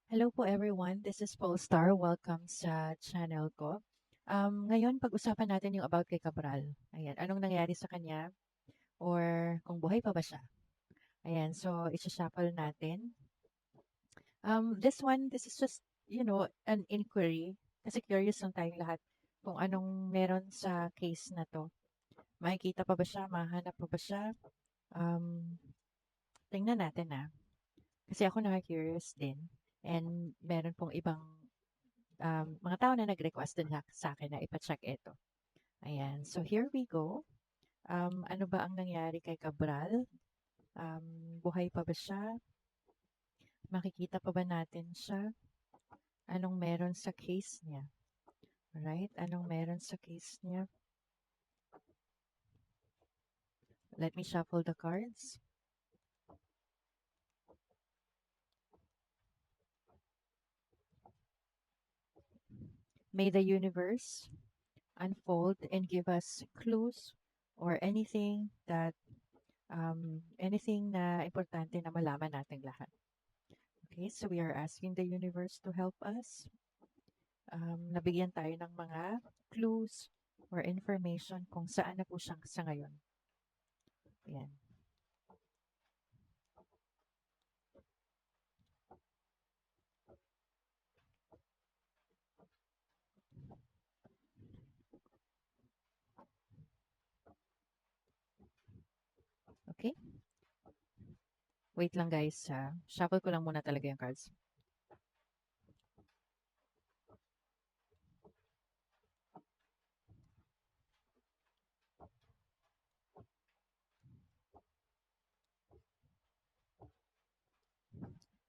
Hello po everyone, this is Polestar. Welcome sa channel ko. Ngayon pag-usapan natin yung about kay Cabral. Ayan, anong nangyari sa kanya or kung buhay pa ba siya. Ayan, so isa-shuffle natin. This is just, an inquiry. Kasi curious lang tayong lahat kung anong meron sa case na to. Makikita pa ba siya? Mahanap pa ba siya? Um, Tingnan natin Kasi ako na-curious din. And meron pong ibang mga tao na nag-request din sa akin na ipa-check ito. Ayan. So, here we go. Ano ba ang nangyari kay Cabral? Buhay pa ba siya? Makikita pa ba natin siya? Anong meron sa case niya? Right? Anong meron sa case niya? Let me shuffle the cards. May the universe unfold and give us clues or anything na importante na malaman nating lahat. Okay, so we are asking the universe to help us. Nabigyan tayo ng mga clues or information kung saan na po siya sa ngayon. Ayan. Okay? Wait lang guys. Shuffle ko lang muna talaga yung cards.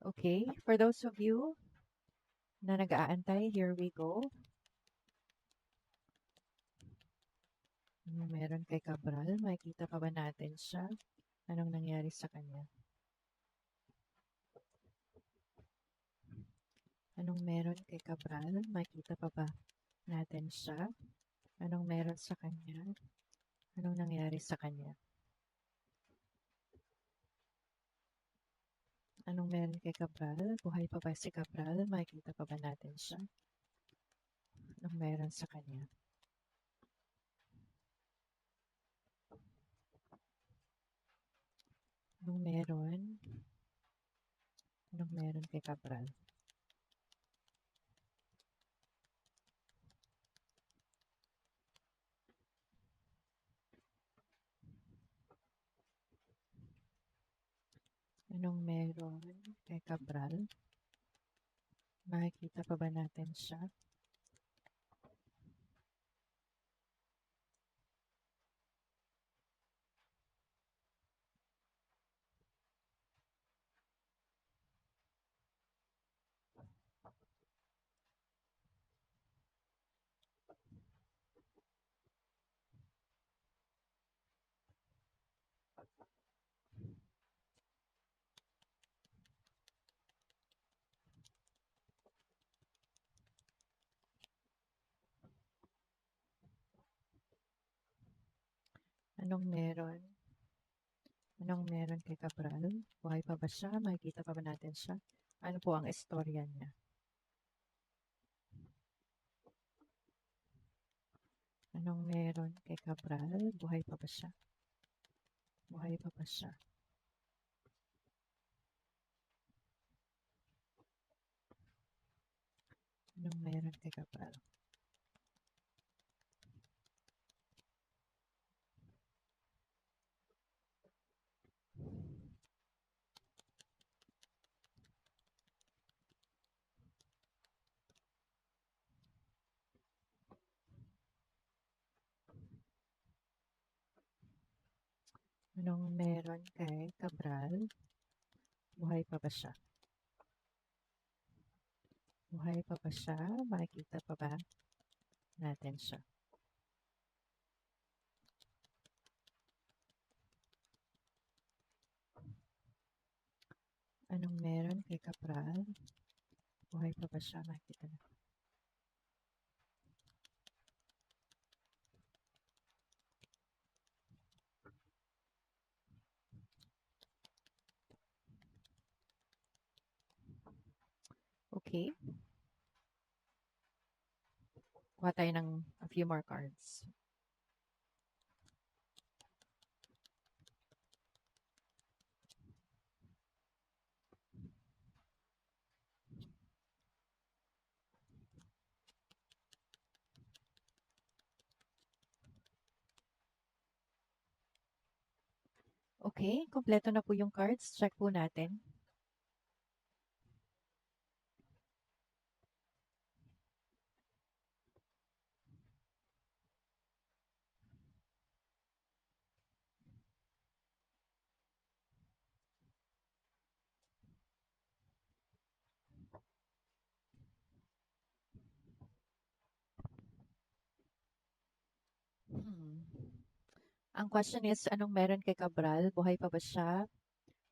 Okay, for those of you na nag-aantay, here we go. Meron kay Cabral. Makikita pa ba natin siya? Anong nangyari sa kanya? Anong meron kay Cabral? Makikita pa ba natin siya? Anong meron sa kanya? Anong nangyari sa kanya? Anong meron kay Cabral? Buhay pa ba si Cabral? Makikita pa ba natin siya? Anong meron sa kanya? Anong meron? Anong meron kay Cabral? Anong meron kay Cabral? Makikita pa ba natin siya? Anong meron? Anong meron kay Cabral? Buhay pa ba siya? Makikita pa ba natin siya? Ano po ang istorya niya? Anong meron kay Cabral? Buhay pa ba siya? Buhay pa ba siya? Anong meron kay Cabral? Anong meron kay Cabral? Buhay pa ba siya? Buhay pa ba siya? Makikita pa ba natin siya? Anong meron kay Cabral? Buhay pa ba siya? Makikita na. Okay, kuha tayo ng a few more cards. Okay, kompleto na po yung cards. Check po natin. Hmm. Ang question is, anong meron kay Cabral? Buhay pa ba siya?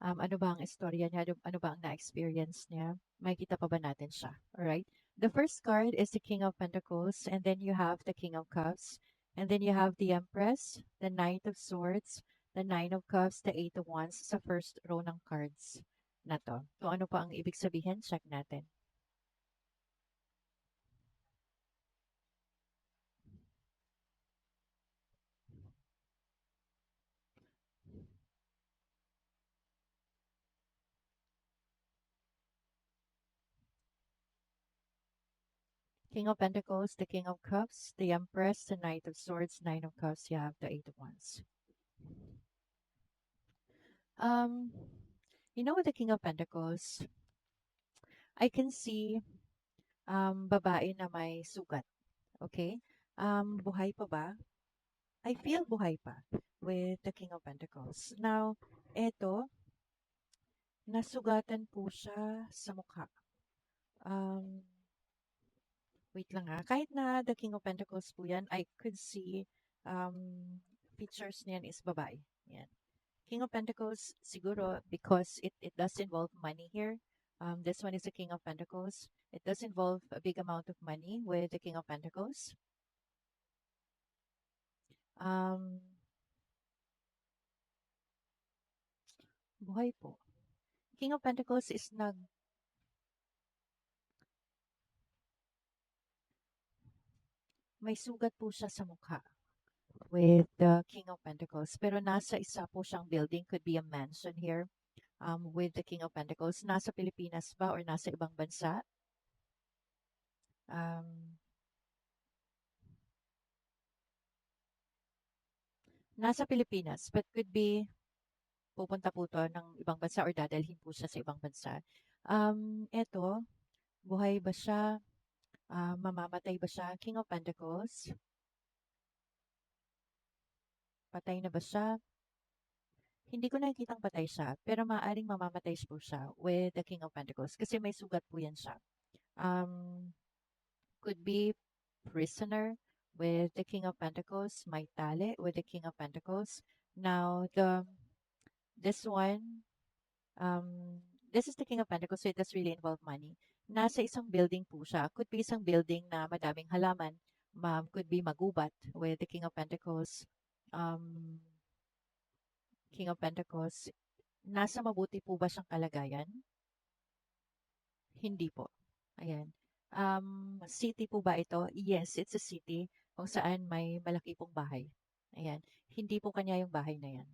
Ano ba ang istorya niya? Ano ba ang na-experience niya? Makikita pa ba natin siya? Alright? The first card is the King of Pentacles, and then you have the King of Cups, and then you have the Empress, the Knight of Swords, the Nine of Cups, the Eight of Wands sa first row ng cards na to. So ano pa ang ibig sabihin? Check natin. King of Pentacles, the King of Cups, the Empress, the Knight of Swords, Nine of Cups, you have the Eight of Wands. Um, with the King of Pentacles, I can see babae na may sugat. Okay? Buhay pa ba? I feel buhay pa with the King of Pentacles. Now, eto, nasugatan po siya sa mukha. Um, wait lang ha. Kahit na the King of Pentacles po yan, I could see features niyan is babae. Yan. King of Pentacles, siguro because it does involve money here. This one is the King of Pentacles. It does involve a big amount of money with the King of Pentacles. Um, buhay po. King of Pentacles is may sugat po siya sa mukha with the King of Pentacles. Pero nasa isa po siyang building, could be a mansion here with the King of Pentacles. Nasa Pilipinas ba or nasa ibang bansa? Um, nasa Pilipinas, but could be pupunta po to ng ibang bansa or dadalhin po siya sa ibang bansa. Eto, buhay ba siya? Mamamatay ba siya? King of Pentacles, patay na ba siya? Hindi ko nakikitang patay siya, pero maaaring mamamatay po siya with the King of Pentacles kasi may sugat po yan siya. Um, could be prisoner with the King of Pentacles, may tali with the King of Pentacles. Now, this one, this is the King of Pentacles, so it does really involve money. Nasa isang building po siya. Could be isang building na madaming halaman. Could be magubat with the King of Pentacles. Um, King of Pentacles. Nasa mabuti po ba siyang kalagayan? Hindi po. Ayan. City po ba ito? Yes, it's a city kung saan may malaki pong bahay. Ayan. Hindi po kanya yung bahay na yan.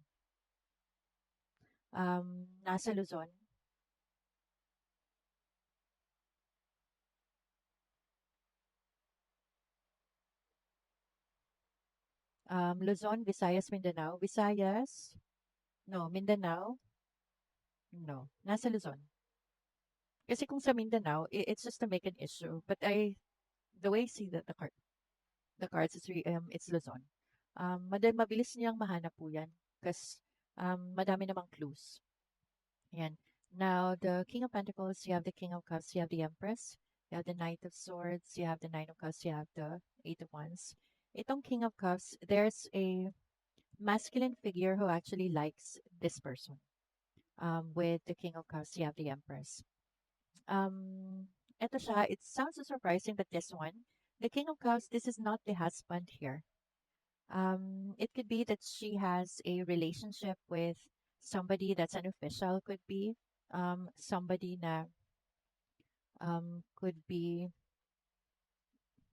Nasa Luzon. Luzon, Visayas, Mindanao. Visayas? No. Mindanao? No. Nasa Luzon. Kasi kung sa Mindanao, it's just to make an issue. But the way I see the cards is it's Luzon. Mabilis niyang mahanap po yan. Kasi madami namang clues. Ayan. Now, the King of Pentacles, you have the King of Cups, you have the Empress, you have the Knight of Swords, you have the Nine of Cups, you have the Eight of Wands. Itong King of Cups, there's a masculine figure who actually likes this person. With the King of Cups, you have the Empress. Ito siya, it sounds so surprising, but this one, the King of Cups, this is not the husband here. It could be that she has a relationship with somebody that's unofficial, could be somebody na Could be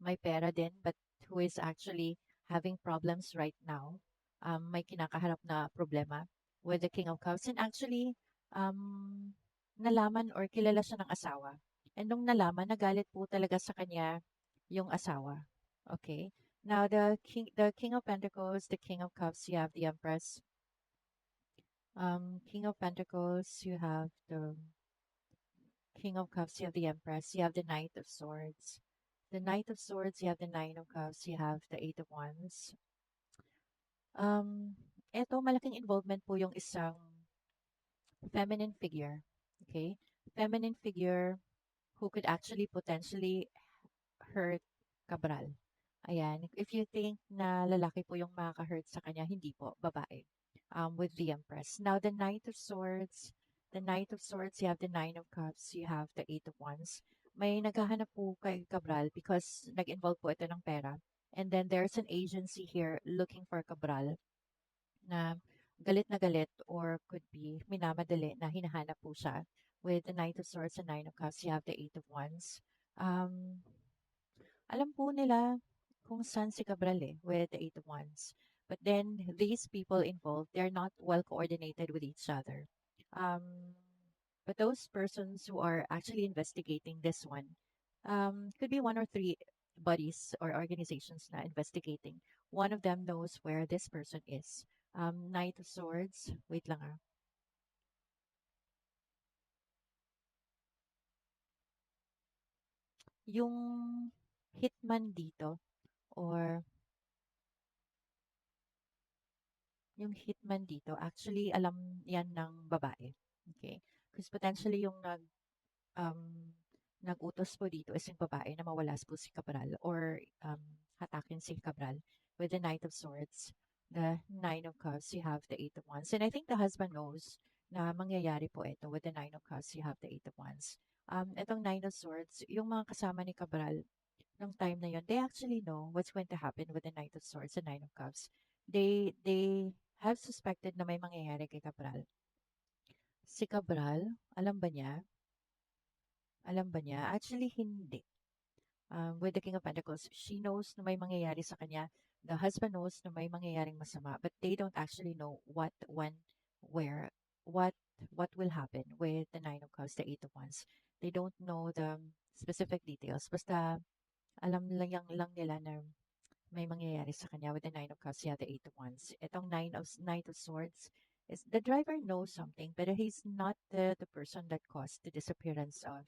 may pera din but who is actually having problems right now. May kinakaharap na problema with the King of Cups. And actually, um, nalaman or kilala siya ng asawa. And nung nalaman, nagalit po talaga sa kanya yung asawa. Okay? Now, the King of Pentacles, the King of Cups, you have the Empress. King of Pentacles, you have the King of Cups, you have the Empress, you have the Knight of Swords. The Knight of Swords, you have the Nine of Cups, you have the Eight of Wands. Um, Eto, malaking involvement po yung isang feminine figure. Okay? Feminine figure who could actually potentially hurt Cabral. Ayan. If you think na lalaki po yung makaka-hurt sa kanya, hindi po, babae. With the Empress. Now, the Knight of Swords, you have the Nine of Cups, you have the Eight of Wands. May naghahanap po kay Cabral because nag-involve po ito ng pera. And then there's an agency here looking for Cabral na galit or could be minamadali na hinahanap po siya. With the Knight of Swords and Nine of Cups, you have the Eight of Wands. Um, Alam po nila kung saan si Cabral with the Eight of Wands. But then these people involved, they're not well coordinated with each other. Um, but those persons who are actually investigating this one could be one or three bodies or organizations na investigating. One of them knows where this person is. Knight of Swords, wait lang ah. Yung hitman dito or yung hitman dito, actually, alam yan ng babae. Okay? Because potentially yung um, nag-utos po dito is yung babae na mawalas po si Cabral or hatakin si Cabral with the Knight of Swords, the Nine of Cups, you have the Eight of Wands. And I think the husband knows na mangyayari po ito with the Nine of Cups, you have the Eight of Wands. Itong Nine of Swords, yung mga kasama ni Cabral, nung time na yun, they actually know what's going to happen with the Knight of Swords and Nine of Cups. They have suspected na may mangyayari kay Cabral. Si Cabral, alam ba niya? Alam ba niya? Actually, hindi. With the King of Pentacles, she knows na may mangyayari sa kanya. The husband knows na may mangyayaring masama, but they don't actually know what, when, where, what what will happen with the Nine of Cups, the Eight of Wands. They don't know the specific details. Basta alam lang nila na may mangyayari sa kanya with the Nine of Cups, yeah, the Eight of Wands. Itong Knight of Swords is the driver knows something, but he's not the person that caused the disappearance of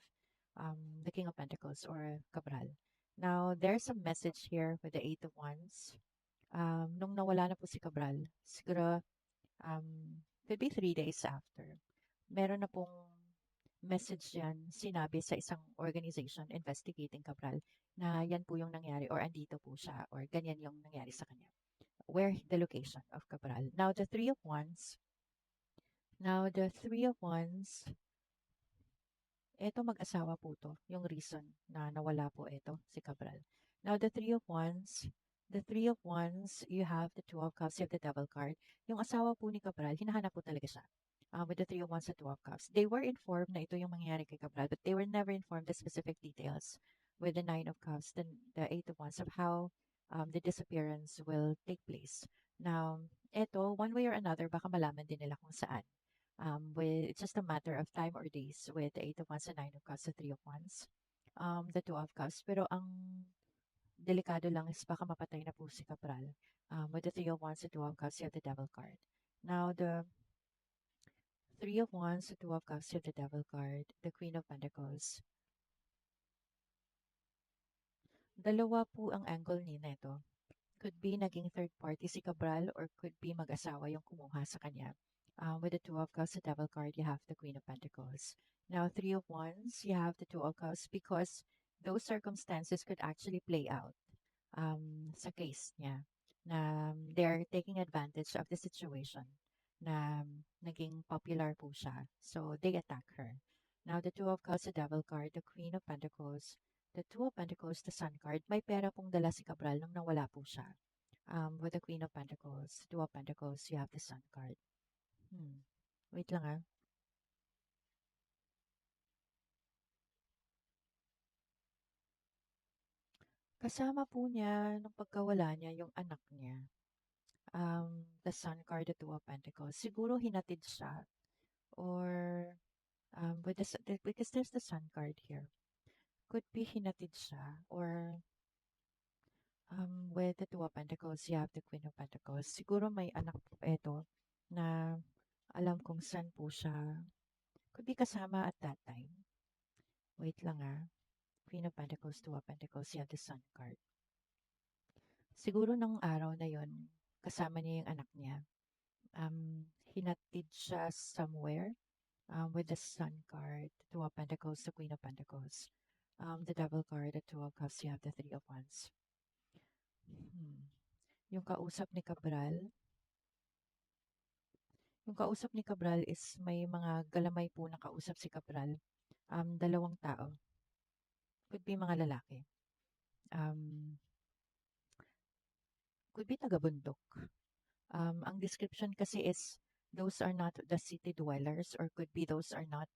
the King of Pentacles or Cabral. Now, there's a message here with the Eight of Wands. Nung nawala na po si Cabral, siguro could be 3 days after, meron na pong message yan sinabi sa isang organization investigating Cabral na yan po yung nangyari or andito po siya or ganyan yung nangyari sa kanya. Where the location of Cabral. Now the Three of Wands, eto mag-asawa po to, yung reason na nawala po ito si Cabral. Now the Three of Wands, you have the Two of Cups, you have the Devil card. Yung asawa po ni Cabral, hinahanap po talaga siya. With the Three of Wands and Two of Cups. They were informed na ito yung mangyayari kay Cabral, but they were never informed the specific details with the Nine of Cups, the Eight of Wands of how the disappearance will take place. Now, eto, one way or another, baka malaman din nila kung saan with it's just a matter of time or days with the Eight of Wands, the Nine of Cups, the Three of Wands, the Two of Cups. Pero ang delikado lang is baka mapatay na po si Cabral. With the Three of Wands, the Two of Cups, you have the Devil card. Now, the Three of Wands, the Two of Cups, you have the Devil card, the Queen of Pentacles. Dalawa po ang angle ni neto. Could be naging third party si Cabral or could be mag-asawa yung kumuha sa kanya. With the Two of Cups, the Devil card, you have the Queen of Pentacles. Now, Three of Wands, you have the Two of Cups because those circumstances could actually play out sa case niya na they're taking advantage of the situation na naging popular po siya. So, they attack her. Now, the Two of Cups, the Devil card, the Queen of Pentacles, the Two of Pentacles, the Sun card. May pera pong dala si Cabral nung nawala po siya. With the Queen of Pentacles, Two of Pentacles, you have the Sun card. Wait lang ah. Kasama po niya nung pagkawala niya yung anak niya. The Sun card, the Two of Pentacles. Siguro hinatid siya or because there's the Sun card here. Could be hinatid siya or with the Two of Pentacles, you have the Queen of Pentacles. Siguro may anak po ito na alam kung saan po siya. Could be kasama at that time. Wait lang ah. Queen of Pentacles, Two of Pentacles, you have the Sun card. Siguro nung araw na yon kasama niya yung anak niya. Hinatid siya somewhere with the Sun card, the Two of Pentacles, the Queen of Pentacles. The Devil card, the Two of Cups, you have the Three of Wands. Yung kausap ni Cabral, is may mga galamay po na kausap si Cabral. Dalawang tao. Could be mga lalaki. Could be taga-bundok. Ang description kasi is those are not the city dwellers or could be those are not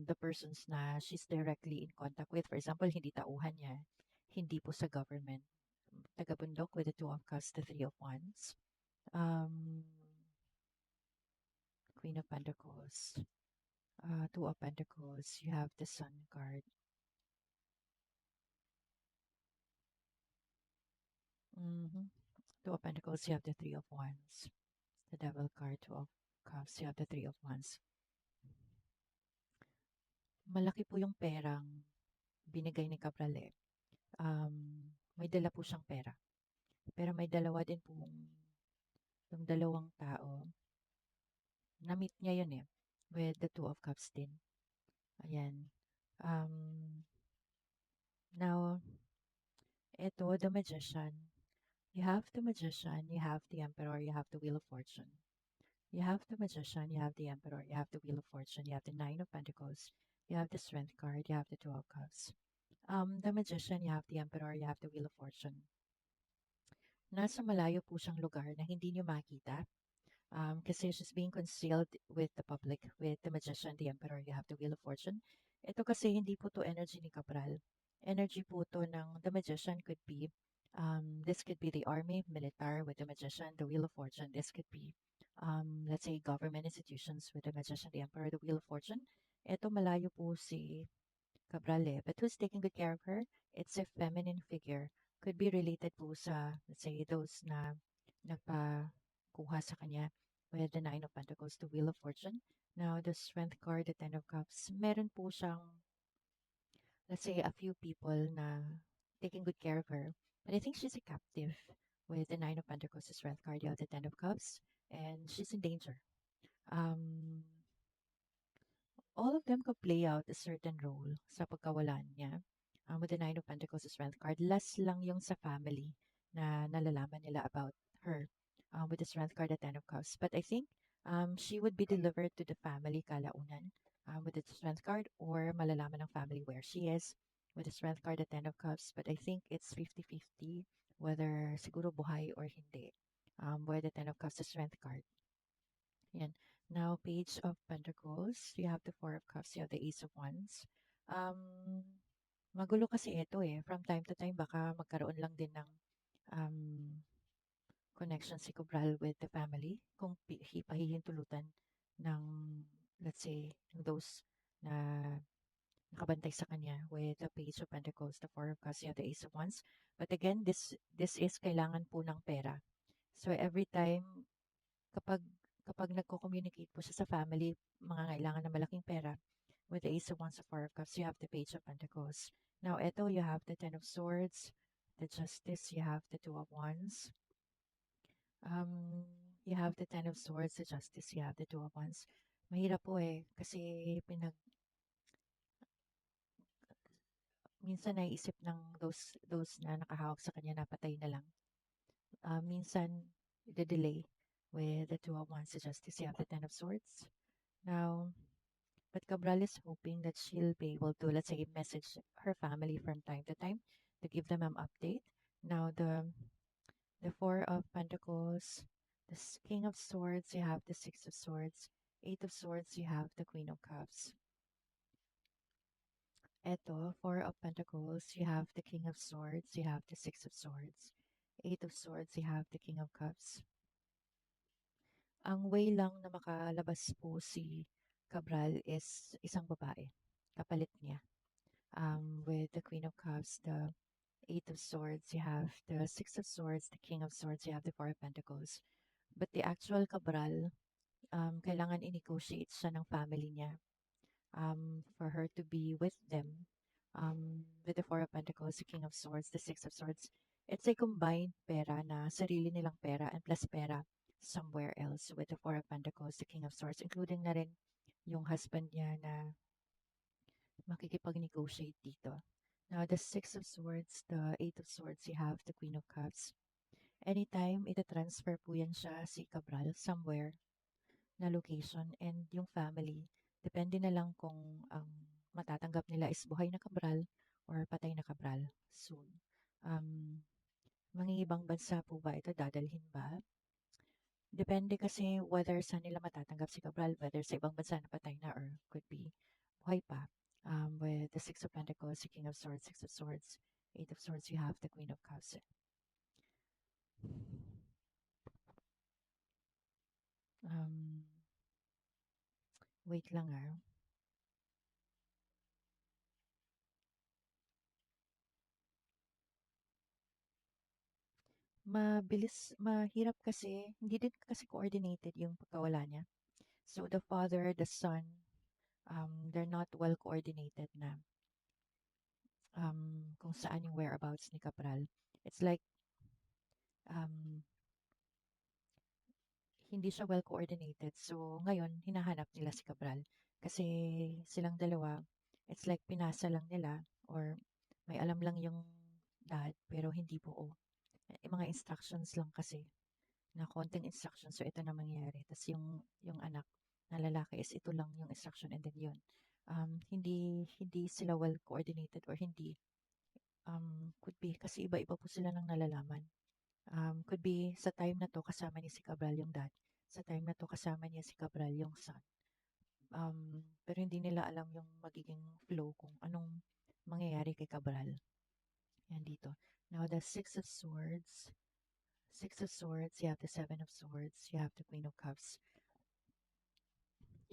the persons na she's directly in contact with. For example, hindi tauhan niya. Hindi po sa government. Taga-bundok with the Two of Cups, the Three of Wands. Queen of Pentacles. Two of Pentacles. You have the Sun card. Two of Pentacles, you have the Three of Wands. The Devil card, Two of Cups, you have the Three of Wands. Malaki po yung perang binigay ni Cabral eh. May dala po siyang pera. Pero may dalawa din po yung dalawang tao. Na-meet niya yun eh. With the Two of Cups din. Ayan. Now, ito, the Magician. You have the Magician, you have the Emperor, you have the Wheel of Fortune. You have the Magician, you have the Emperor, you have the Wheel of Fortune, you have the Nine of Pentacles, you have the Strength card, you have the Two of Cups. The Magician, you have the Emperor, you have the Wheel of Fortune. Nasa malayo po siyang lugar na hindi niyo makita. Kasi she's being concealed with the public, with the Magician, the Emperor, you have the Wheel of Fortune. Ito kasi hindi po to energy ni Cabral. Energy po to ng the Magician could be, this could be the army, military with the Magician, the Wheel of Fortune. This could be, let's say, government institutions with the Magician, the Emperor, the Wheel of Fortune. Ito malayo po si Cabral eh. But who's taking good care of her? It's a feminine figure. Could be related po sa, let's say, those na nagpakuha sa kanya with the Nine of Pentacles, the Wheel of Fortune. Now, the Strength card, the Ten of Cups, meron po siyang, let's say, a few people na taking good care of her. But I think she's a captive with the Nine of Pentacles, the Strength card, you have the Ten of Cups, and she's in danger. All of them could play out a certain role sa pagkawalan niya. With the Nine of Pentacles, the Strength card, less lang yung sa family na nalalaman nila about her. With the Strength card, the Ten of Cups. But I think she would be delivered to the family kalaunan with the Strength card or malalaman ng family where she is with the Strength card, the Ten of Cups. But I think it's 50-50 whether siguro buhay or hindi. With the Ten of Cups, the Strength card. Yan. Now, Page of Pentacles. You have the Four of Cups. You have the Ace of Wands. Magulo kasi ito eh. From time to time, baka magkaroon lang din ng connection si Cabral with the family. Kung pahihintulutan ng, let's say, those na nakabantay sa kanya with the Page of Pentacles, the Four of Cups, you have the Ace of Wands. But again, this is kailangan po ng pera. So, every time, kapag nagko-communicate po siya sa family, mga kailangan ng malaking pera, with the Ace of Wands, the Four of Cups, you have the Page of Pentacles. Now, eto, you have the Ten of Swords, the Justice, you have the Two of Wands. You have the Ten of Swords, the Justice, you have the Two of Wands. Mahirap po eh, kasi minsan naiisip ng those na nakahawak sa kanya na patay na lang. Minsan, the delay with the Two of Wands, the Justice, you have the Ten of Swords. Now, but Cabral is hoping that she'll be able to, let's say, message her family from time to time to give them an update. Now, the Four of Pentacles, the King of Swords, you have the Six of Swords, Eight of Swords, you have the Queen of Cups. Eto, Four of Pentacles, you have the King of Swords, you have the Six of Swords. Eight of Swords, you have the King of Cups. Ang way lang na makalabas po si Cabral is isang babae, kapalit niya. With the Queen of Cups, the Eight of Swords, you have the Six of Swords, the King of Swords, you have the Four of Pentacles. But the actual Cabral, kailangan i-negotiate siya ng family niya for her to be with them. With the Four of Pentacles, the King of Swords, the Six of Swords, it's a combined pera na sarili nilang pera and plus pera somewhere else with the Four of Pentacles, the King of Swords, including na rin yung husband niya na makikipag-negotiate dito. Now, the Six of Swords, the Eight of Swords, you have the Queen of Cups. Anytime, ita-transfer po yan siya si Cabral somewhere na location and yung family, depende na lang kung ang matatanggap nila is buhay na Cabral or patay na Cabral soon. Mangingibang bansa po ba ito? Dadalhin ba? Depende kasi whether saan nila matatanggap si Cabral, whether sa ibang bansa na patay na or could be buhay pa. With the Six of Pentacles, the King of Swords, Six of Swords, Eight of Swords, you have the Queen of Cups. Wait lang ah. Mahirap kasi, hindi din kasi coordinated yung pagkawala niya. So the father, the son, they're not well coordinated na kung saan yung whereabouts ni Cabral. It's like um, hindi siya well coordinated. So ngayon, hinahanap nila si Cabral. Kasi silang dalawa, it's like pinasa lang nila or may alam lang yung dad pero hindi buo. Mga instructions lang kasi na konting instructions. So ito na mangyayari. Tapos yung anak na lalaki is ito lang yung instruction and then yun. Hindi sila well coordinated or hindi could be kasi iba-iba po sila ng nalalaman. Could be sa time na to kasama ni si Cabral yung dad. Sa time na to kasama niya si Cabral yung son. Pero hindi nila alam yung magiging flow kung anong mangyayari kay Cabral. Yan dito. Now, the Six of Swords. Six of Swords, you have the Seven of Swords, you have the Queen of Cups.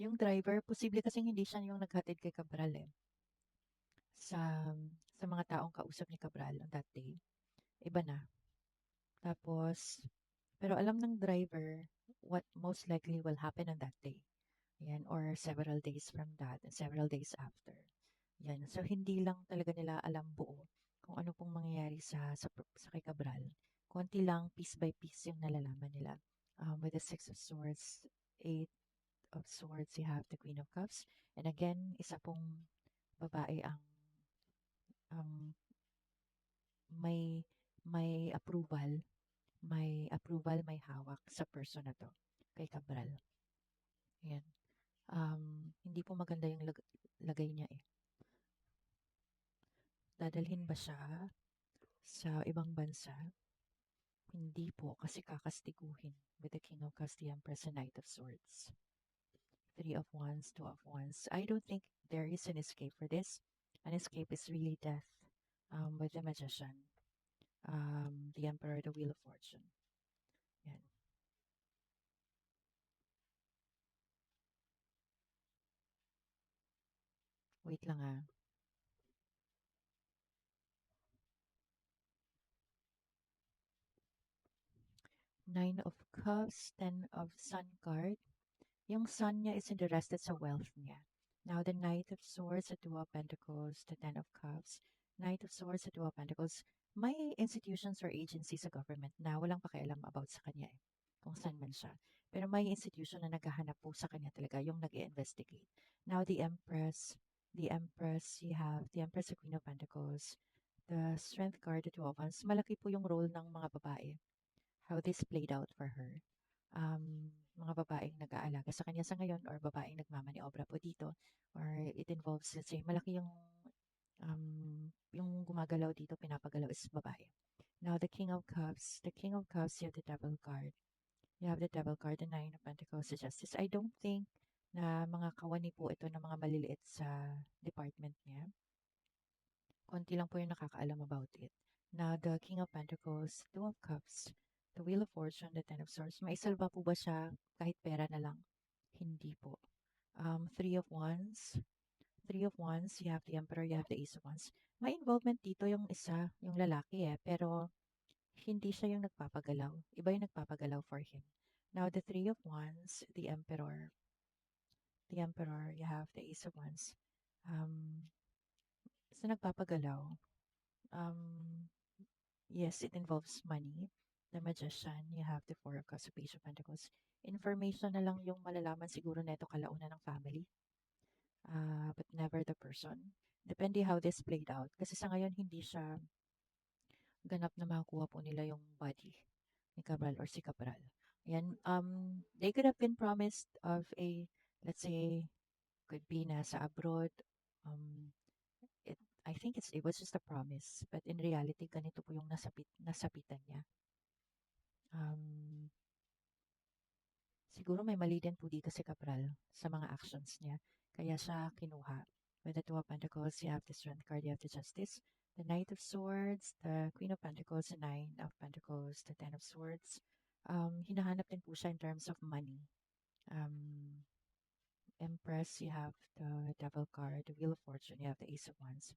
Yung driver, posible kasing hindi siya yung naghatid kay Cabral eh. Sa mga taong kausap ni Cabral on that day. Iba na. Tapos, pero alam ng driver what most likely will happen on that day. Yan, or several days from that and several days after. Yan. So, hindi lang talaga nila alam buo kung ano pong mangyayari sa kay Cabral. Konti lang, piece by piece yung nalalaman nila. With the Six of Swords, Eight of Swords, you have the Queen of Cups. And again, isa pong babae ang um, may may approval, may hawak sa person na to kay Cabral. Ayan. Hindi po maganda yung lagay niya eh. Dadalhin ba siya sa ibang bansa? Hindi po kasi kakastiguhin with the King of Cups, the Empress, and Knight of Swords. Three of Wands, Two of Wands. I don't think there is an escape for this. An escape is really death with the Magician, the Emperor, the Wheel of Fortune. Yan. Wait lang ah. Nine of Cups, Ten of Sun card. Yung sun niya is interested sa wealth niya. Now, the Knight of Swords, the Two of Pentacles, the Ten of Cups, Knight of Swords, the Two of Pentacles, may institutions or agencies sa government na walang pakialam about sa kanya eh, kung saan man siya. Pero may institution na naghahanap po sa kanya talaga, yung nag-investigate. Now, the Empress, you have the Empress, the Queen of Pentacles, the Strength card, the Two of Wands. Malaki po yung role ng mga babae, how this played out for her. Mga babaeng nag-aalaga sa kanya sa ngayon or babaeng nagmamaniobra po dito or it involves, let's say, malaki yung gumagalaw dito, pinapagalaw is babae. Now, the King of Cups, you have the Devil card. You have the Devil card, the Nine of Pentacles, the Justice. I don't think na mga kawani po ito ng mga maliliit sa department niya. konti lang po yung nakakaalam about it. Now, the King of Pentacles, Two of Cups, the Wheel of Fortune, the Ten of Swords. Maisalba po ba siya kahit pera na lang? Hindi po. Three of Wands. Three of Wands, you have the Emperor, you have the Ace of Wands. May involvement dito yung isa, yung lalaki pero hindi siya yung nagpapagalaw. Iba yung nagpapagalaw for him. Now, the Three of Wands, the Emperor, you have the Ace of Wands. Sa nagpapagalaw, um, yes, it involves money. The Magician, you have the Four of Cups, the Page of Pentacles. Information na lang yung malalaman siguro neto kalaunan ng family, but never the person. Depende how this played out. Kasi sa ngayon, hindi siya ganap na makukuha po nila yung body ni Cabral or si Cabral. Yan, they could have been promised of a, let's say, could be nasa abroad. Um, it, I think it was just a promise. But in reality, ganito po yung nasapitan niya. Um, Siguro may mali din po dito si Cabral sa mga actions niya. Kaya siya kinuha. With the Two of Pentacles, you have the Strength card, you have the Justice, the Knight of Swords, the Queen of Pentacles, the Nine of Pentacles, the Ten of Swords. Hinahanap din po siya in terms of money. Um, Empress, you have the Devil card, the Wheel of Fortune, you have the Ace of Wands.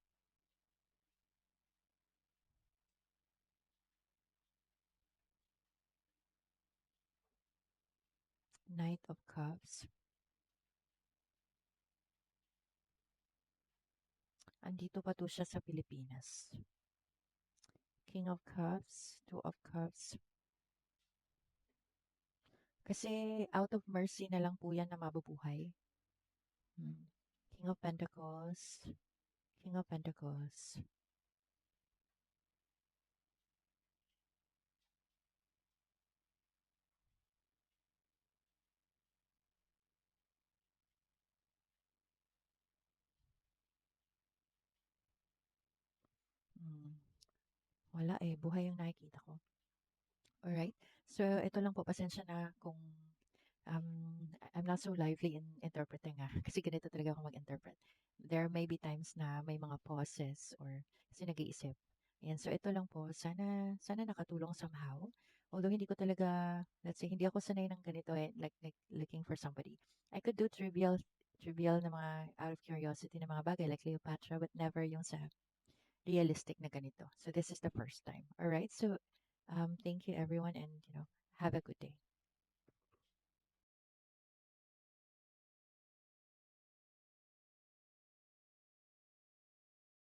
Knight of Cups. Andito pa to siya sa Pilipinas. King of Cups, Two of Cups. Kasi out of mercy na lang po yan na mabubuhay. King of Pentacles, King of Pentacles. Hmm. Wala buhay yung nakikita ko. Alright. So, ito lang po, pasensya na kung I'm not so lively in interpreting kasi ganito talaga ako mag-interpret. There may be times na may mga pauses or kasi nag-iisip. Ayan, so ito lang po, sana nakatulong somehow. Although hindi ko talaga, let's say, hindi ako sanay ng ganito like looking for somebody. I could do trivial na mga out of curiosity na mga bagay like Cleopatra, but never yung sa realistic na ganito. So this is the first time. All right. So thank you everyone and have a good day.